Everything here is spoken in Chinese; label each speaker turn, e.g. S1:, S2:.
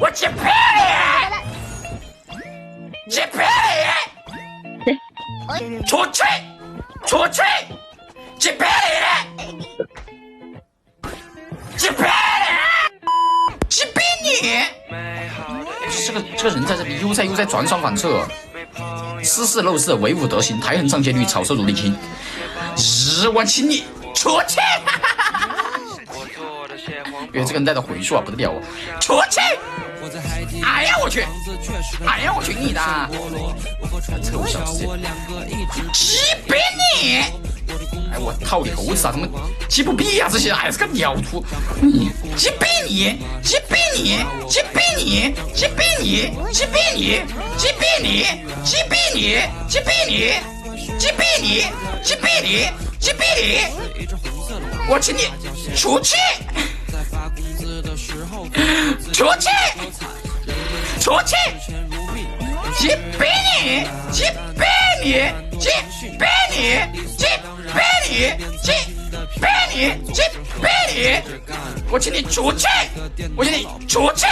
S1: 我击毙你！击毙你！出去！出去！击毙你！击毙你！击毙你！这个人在这里悠哉转双反侧，失事漏事，唯吾德行，台横上街率，草色如沥青，日晚请你出去！别这个人带的回数啊，不得了哦！出去！哎呀我去！哎呀我去你的！臭小子！击毙你！哎我操你猴子啊！怎么击不毙啊？这些还是个鸟秃！你击毙你！击毙你！击毙你！击毙你！击毙你！击毙你！击毙你！击毙你！击毙你！击毙你！击毙你！我请你出去！出去！出去！击毙你！击毙你！击毙你！击毙你！击毙你！击毙你！我请你出去！我请你出去！